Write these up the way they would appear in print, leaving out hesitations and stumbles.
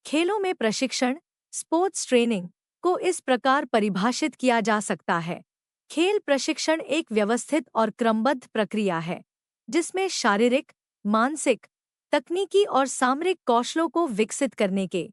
खेलों में प्रशिक्षण, स्पोर्ट्स ट्रेनिंग को इस प्रकार परिभाषित किया जा सकता है। खेल प्रशिक्षण एक व्यवस्थित और क्रमबद्ध प्रक्रिया है, जिसमें शारीरिक, मानसिक, तकनीकी और सामरिक कौशलों को विकसित करने के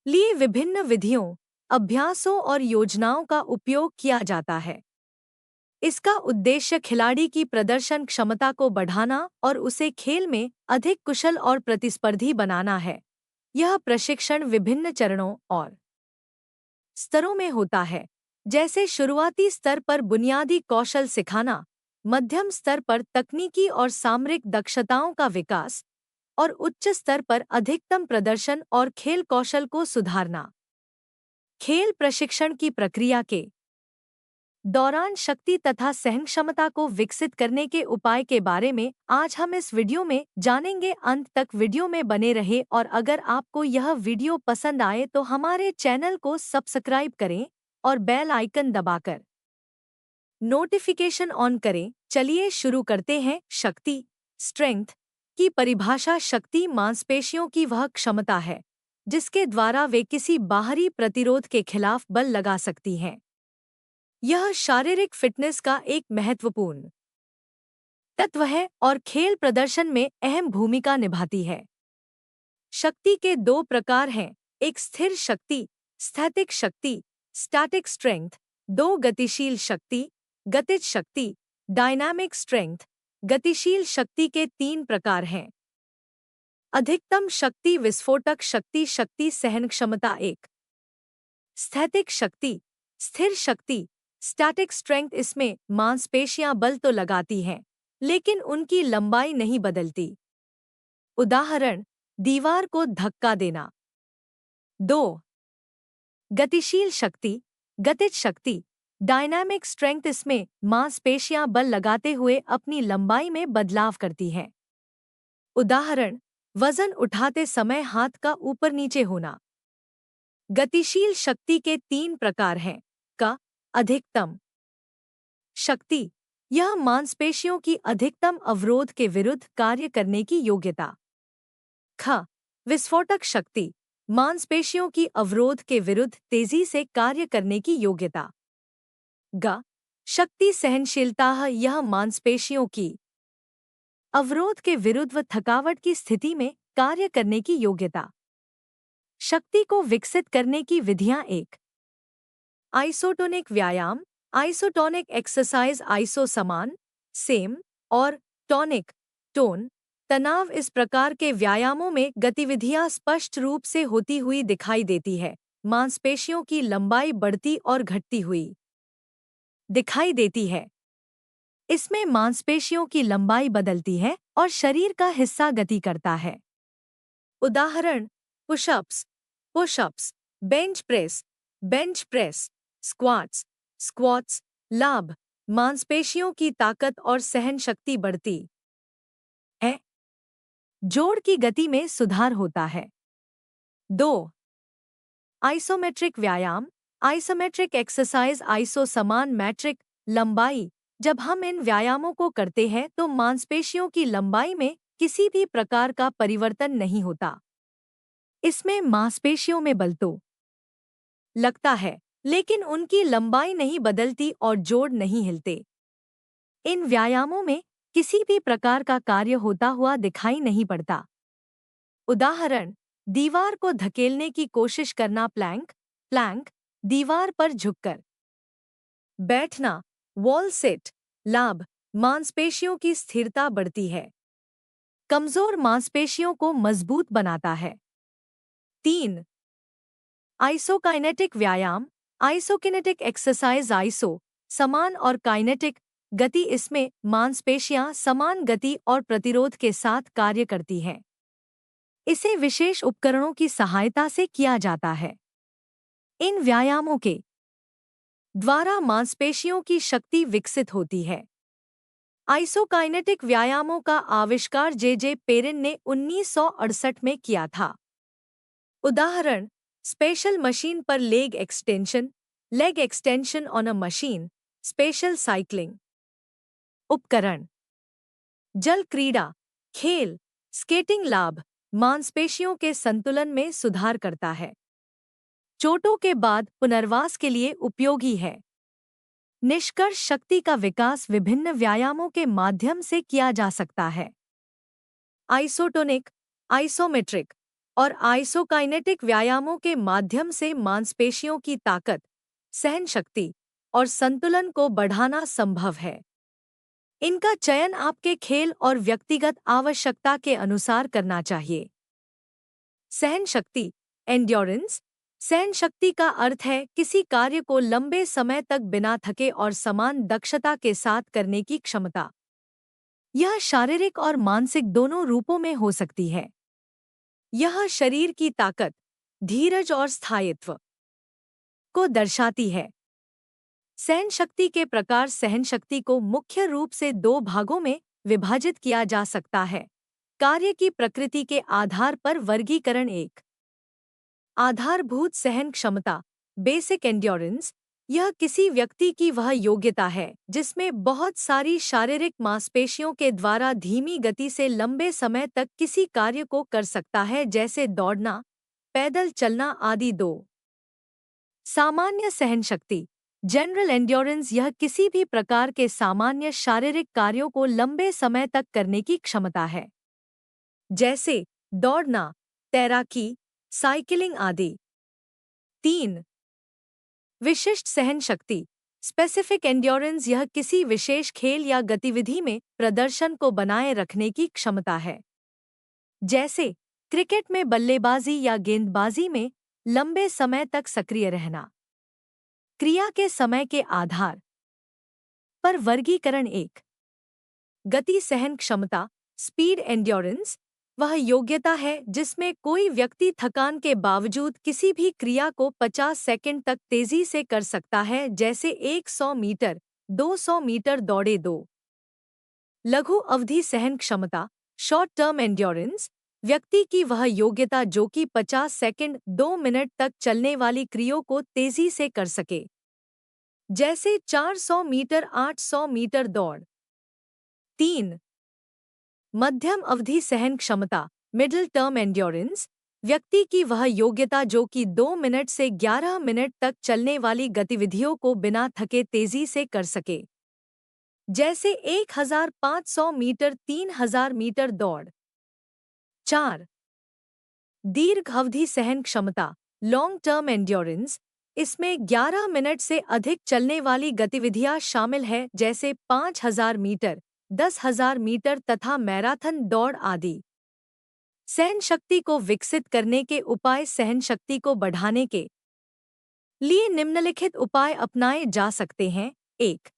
लिए विभिन्न विधियों, अभ्यासों और योजनाओं का उपयोग किया जाता है। इसका उद्देश्य खिलाड़ी की प्रदर्शन क्षमता को बढ़ाना और उसे खेल में अधिक कुशल और प्रतिस्पर्धी बनाना है। यह प्रशिक्षण विभिन्न चरणों और स्तरों में होता है, जैसे शुरुआती स्तर पर बुनियादी कौशल सिखाना, मध्यम स्तर पर तकनीकी और सामरिक दक्षताओं का विकास, और उच्च स्तर पर अधिकतम प्रदर्शन और खेल कौशल को सुधारना। खेल प्रशिक्षण की प्रक्रिया के दौरान शक्ति तथा सहन क्षमता को विकसित करने के उपाय के बारे में आज हम इस वीडियो में जानेंगे। अंत तक वीडियो में बने रहे और अगर आपको यह वीडियो पसंद आए तो हमारे चैनल को सब्सक्राइब करें और बेल आइकन दबाकर नोटिफिकेशन ऑन करें। चलिए शुरू करते हैं। शक्ति, स्ट्रेंथ की परिभाषा। शक्ति मांसपेशियों की वह क्षमता है जिसके द्वारा वे किसी बाहरी प्रतिरोध के खिलाफ बल लगा सकती हैं। यह शारीरिक फिटनेस का एक महत्वपूर्ण तत्व है और खेल प्रदर्शन में अहम भूमिका निभाती है। शक्ति के दो प्रकार हैं, एक स्थिर शक्ति, स्थैतिक शक्ति, स्टैटिक स्ट्रेंथ। दो गतिशील शक्ति, गतिज शक्ति, डायनामिक स्ट्रेंथ। गतिशील शक्ति के तीन प्रकार हैं। अधिकतम शक्ति, विस्फोटक शक्ति, शक्ति सहन क्षमता। एक स्थैतिक शक्ति, स्थिर शक्ति, स्टैटिक स्ट्रेंथ। इसमें मांसपेशियां बल तो लगाती हैं, लेकिन उनकी लंबाई नहीं बदलती। उदाहरण, दीवार को धक्का देना। दो गतिशील शक्ति, गतिज शक्ति, डायनामिक स्ट्रेंथ। इसमें मांसपेशियां बल लगाते हुए अपनी लंबाई में बदलाव करती हैं। उदाहरण, वजन उठाते समय हाथ का ऊपर नीचे होना। गतिशील शक्ति के तीन प्रकार हैं। क अधिकतम शक्ति, यह मांसपेशियों की अधिकतम अवरोध के विरुद्ध कार्य करने की योग्यता। ख विस्फोटक शक्ति, मांसपेशियों की अवरोध के विरुद्ध तेजी से कार्य करने की योग्यता। ग शक्ति सहनशीलता, यह मांसपेशियों की अवरोध के विरुद्ध व थकावट की स्थिति में कार्य करने की योग्यता। शक्ति को विकसित करने की विधियां। एक आइसोटोनिक व्यायाम, आइसोटोनिक एक्सरसाइज। आइसो समान, सेम, और टोनिक, टोन, तनाव। इस प्रकार के व्यायामों में गतिविधियां स्पष्ट रूप से होती हुई दिखाई देती है। मांसपेशियों की लंबाई बढ़ती और घटती हुई दिखाई देती है। इसमें मांसपेशियों की लंबाई बदलती है और शरीर का हिस्सा गति करता है। उदाहरण, pushups, pushups, bench press, bench press, squats, squats. लाभ, मांसपेशियों की ताकत और सहन शक्ति बढ़ती है। जोड़ की गति में सुधार होता है। दो आइसोमेट्रिक व्यायाम, आइसोमेट्रिक एक्सरसाइज। आइसो समान, मैट्रिक, लंबाई। जब हम इन व्यायामों को करते हैं तो मांसपेशियों की लंबाई में किसी भी प्रकार का परिवर्तन नहीं होता। इसमें मांसपेशियों में बल तो लगता है, लेकिन उनकी लंबाई नहीं बदलती और जोड़ नहीं हिलते। इन व्यायामों में किसी भी प्रकार का कार्य होता हुआ दिखाई नहीं पड़ता। उदाहरण, दीवार को धकेलने की कोशिश करना। प्लैंक, प्लैंक, दीवार पर झुककर बैठना। Wall sit. लाभ, मांसपेशियों की स्थिरता बढ़ती है। कमजोर मांसपेशियों को मजबूत बनाता है। तीन आइसोकाइनेटिक व्यायाम, आइसोकिनेटिक एक्सरसाइज। आइसो समान और काइनेटिक, गति। इसमें मांसपेशियां समान गति और प्रतिरोध के साथ कार्य करती हैं। इसे विशेष उपकरणों की सहायता से किया जाता है। इन व्यायामों के द्वारा मांसपेशियों की शक्ति विकसित होती है। आइसोकाइनेटिक व्यायामों का आविष्कार जे पेरिन ने 1968 में किया था। उदाहरण, स्पेशल मशीन पर leg extension on a machine, special cycling. उपकरण, जल क्रीड़ा, खेल, स्केटिंग। लाभ, मांसपेशियों के संतुलन में सुधार करता है। चोटों के बाद पुनर्वास के लिए उपयोगी है। निष्कर्ष, शक्ति का विकास विभिन्न व्यायामों के माध्यम से किया जा सकता है। आइसोटोनिक, आइसोमेट्रिक और आइसोकाइनेटिक व्यायामों के माध्यम से मांसपेशियों की ताकत, सहन शक्ति और संतुलन को बढ़ाना संभव है। इनका चयन आपके खेल और व्यक्तिगत आवश्यकता के अनुसार करना चाहिए। सहन शक्ति, एंड्योरेंस। सहन शक्ति का अर्थ है किसी कार्य को लंबे समय तक बिना थके और समान दक्षता के साथ करने की क्षमता। यह शारीरिक और मानसिक दोनों रूपों में हो सकती है। यह शरीर की ताकत, धीरज और स्थायित्व को दर्शाती है। सहन शक्ति के प्रकार। सहन शक्ति को मुख्य रूप से दो भागों में विभाजित किया जा सकता है। कार्य की प्रकृति के आधार पर वर्गीकरण। एक, आधारभूत सहन क्षमता, बेसिक एंड्योरेंस। यह किसी व्यक्ति की वह योग्यता है जिसमें बहुत सारी शारीरिक मांसपेशियों के द्वारा धीमी गति से लंबे समय तक किसी कार्य को कर सकता है, जैसे दौड़ना, पैदल चलना आदि। दो, सामान्य सहन शक्ति, जनरल एंड्योरेंस। यह किसी भी प्रकार के सामान्य शारीरिक कार्यों को लंबे समय तक करने की क्षमता है, जैसे दौड़ना, तैराकी, साइकिलिंग आदि। तीन, विशिष्ट सहन शक्ति, स्पेसिफिक एंड्योरेंस। यह किसी विशेष खेल या गतिविधि में प्रदर्शन को बनाए रखने की क्षमता है, जैसे क्रिकेट में बल्लेबाजी या गेंदबाजी में लंबे समय तक सक्रिय रहना। क्रिया के समय के आधार पर वर्गीकरण। एक, गति सहन क्षमता, स्पीड एंड्योरेंस। वह योग्यता है जिसमें कोई व्यक्ति थकान के बावजूद किसी भी क्रिया को 50 सेकंड तक तेजी से कर सकता है, जैसे 100 मीटर, 200 मीटर दौड़े। दो, लघु अवधि सहन क्षमता, शॉर्ट टर्म एंड्योरेंस। व्यक्ति की वह योग्यता जो कि 50 सेकंड, 2 मिनट तक चलने वाली क्रियाओं को तेजी से कर सके, जैसे 400 मीटर, 800 मीटर दौड़। तीन, मध्यम अवधि सहन क्षमता, मिडिल टर्म एंड्योरेंस। व्यक्ति की वह योग्यता जो कि 2 मिनट से 11 मिनट तक चलने वाली गतिविधियों को बिना थके तेजी से कर सके, जैसे 1500 मीटर, 3000 मीटर दौड़। चार, दीर्घ अवधि सहन क्षमता, लॉन्ग टर्म एंड्योरेंस। इसमें 11 मिनट से अधिक चलने वाली गतिविधियां शामिल है, जैसे 5000 मीटर, 10,000 मीटर तथा मैराथन दौड़ आदि। सहन शक्ति को विकसित करने के उपाय। सहन शक्ति को बढ़ाने के लिए निम्नलिखित उपाय अपनाए जा सकते हैं। एक,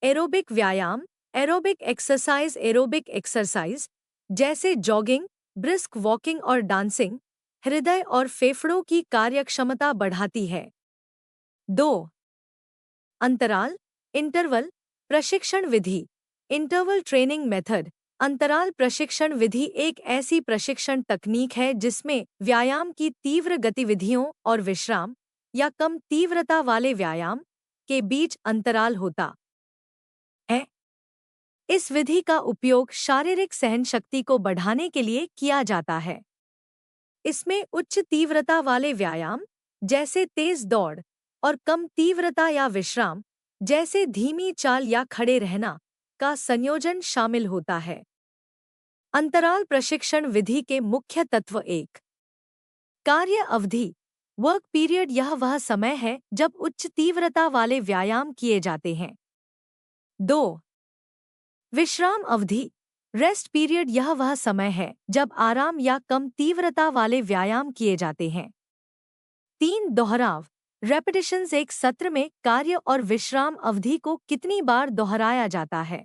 एरोबिक व्यायाम, एरोबिक एक्सरसाइज। एरोबिक एक्सरसाइज जैसे जॉगिंग, ब्रिस्क वॉकिंग और डांसिंग हृदय और फेफड़ों की कार्यक्षमता बढ़ाती है। दो, अंतराल, इंटरवल प्रशिक्षण विधि, इंटरवल ट्रेनिंग मेथड। अंतराल प्रशिक्षण विधि एक ऐसी प्रशिक्षण तकनीक है जिसमें व्यायाम की तीव्र गतिविधियों और विश्राम या कम तीव्रता वाले व्यायाम के बीच अंतराल होता है। इस विधि का उपयोग शारीरिक सहन शक्ति को बढ़ाने के लिए किया जाता है। इसमें उच्च तीव्रता वाले व्यायाम जैसे तेज दौड़ और कम तीव्रता या विश्राम जैसे धीमी चाल या खड़े रहना का संयोजन शामिल होता है। अंतराल प्रशिक्षण विधि के मुख्य तत्व। एक, कार्य अवधि, वर्क पीरियड। यह वह समय है जब उच्च तीव्रता वाले व्यायाम किए जाते हैं। दो, विश्राम अवधि, रेस्ट पीरियड। यह वह समय है जब आराम या कम तीव्रता वाले व्यायाम किए जाते हैं। तीन, दोहराव, रेपिटेशंस। एक सत्र में कार्य और विश्राम अवधि को कितनी बार दोहराया जाता है।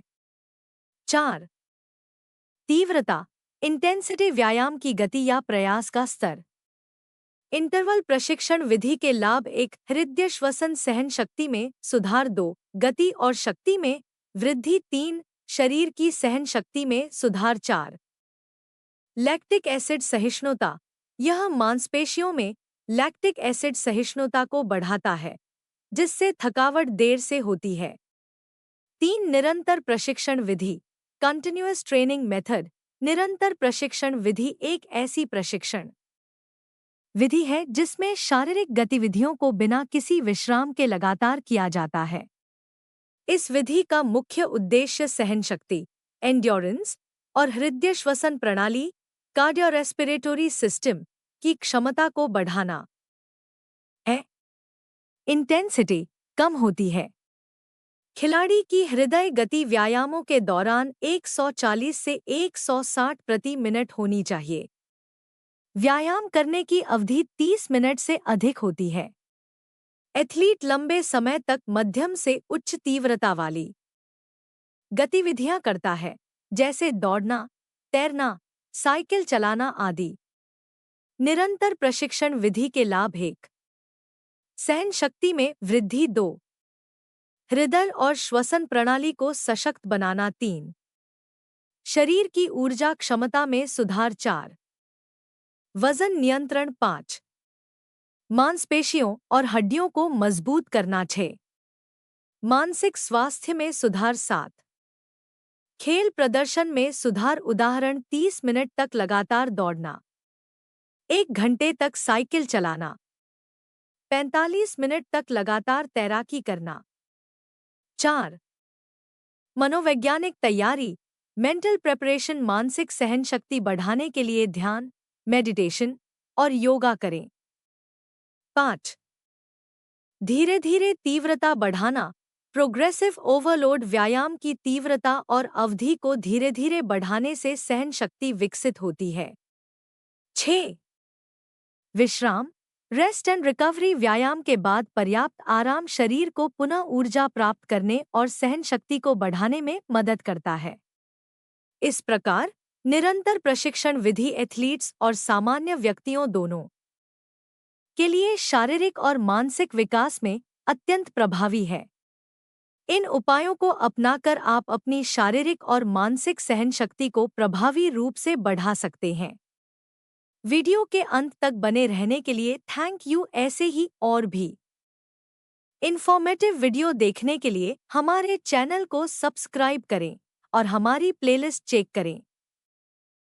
चार, तीव्रता, इंटेंसिटी। व्यायाम की गति या प्रयास का स्तर। इंटरवल प्रशिक्षण विधि के लाभ। एक, हृदय श्वसन सहन शक्ति में सुधार। दो, गति और शक्ति में वृद्धि। तीन, शरीर की सहन शक्ति में सुधार। चार, लैक्टिक एसिड सहिष्णुता। यह मांसपेशियों में लैक्टिक एसिड सहिष्णुता को बढ़ाता है जिससे थकावट देर से होती है। तीन, निरंतर प्रशिक्षण विधि, कंटिन्यूअस ट्रेनिंग मेथड। निरंतर प्रशिक्षण विधि एक ऐसी प्रशिक्षण विधि है जिसमें शारीरिक गतिविधियों को बिना किसी विश्राम के लगातार किया जाता है। इस विधि का मुख्य उद्देश्य सहनशक्ति, एंड्योरेंस और हृदय श्वसन प्रणाली, कार्डियोरेस्पिरेटरी सिस्टम की क्षमता को बढ़ाना है। इंटेंसिटी कम होती है। खिलाड़ी की हृदय गति व्यायामों के दौरान 140 से 160 प्रति मिनट होनी चाहिए। व्यायाम करने की अवधि 30 मिनट से अधिक होती है। एथलीट लंबे समय तक मध्यम से उच्च तीव्रता वाली गतिविधियां करता है, जैसे दौड़ना, तैरना, साइकिल चलाना आदि। निरंतर प्रशिक्षण विधि के लाभ: 1, सहन शक्ति में वृद्धि, 2, हृदय और श्वसन प्रणाली को सशक्त बनाना, 3, शरीर की ऊर्जा क्षमता में सुधार, 4, वजन नियंत्रण, 5, मांसपेशियों और हड्डियों को मजबूत करना, 6, मानसिक स्वास्थ्य में सुधार, 7, खेल प्रदर्शन में सुधार। उदाहरण: 30 मिनट तक लगातार दौड़ना, 1 घंटे तक साइकिल चलाना, 45 मिनट तक लगातार तैराकी करना। 4, मनोवैज्ञानिक तैयारी, मेंटल प्रिपरेशन। मानसिक सहन शक्ति बढ़ाने के लिए ध्यान, मेडिटेशन और योगा करें। 5, धीरे धीरे तीव्रता बढ़ाना, प्रोग्रेसिव ओवरलोड। व्यायाम की तीव्रता और अवधि को धीरे धीरे बढ़ाने से सहन शक्ति विकसित होती है। 6, विश्राम, रेस्ट एंड रिकवरी। व्यायाम के बाद पर्याप्त आराम शरीर को पुनः ऊर्जा प्राप्त करने और सहन शक्ति को बढ़ाने में मदद करता है। इस प्रकार निरंतर प्रशिक्षण विधि एथलीट्स और सामान्य व्यक्तियों दोनों के लिए शारीरिक और मानसिक विकास में अत्यंत प्रभावी है। इन उपायों को अपनाकर आप अपनी शारीरिक और मानसिक सहन शक्ति को प्रभावी रूप से बढ़ा सकते हैं। वीडियो के अंत तक बने रहने के लिए थैंक यू। ऐसे ही और भी इंफॉर्मेटिव वीडियो देखने के लिए हमारे चैनल को सब्सक्राइब करें और हमारी प्लेलिस्ट चेक करें।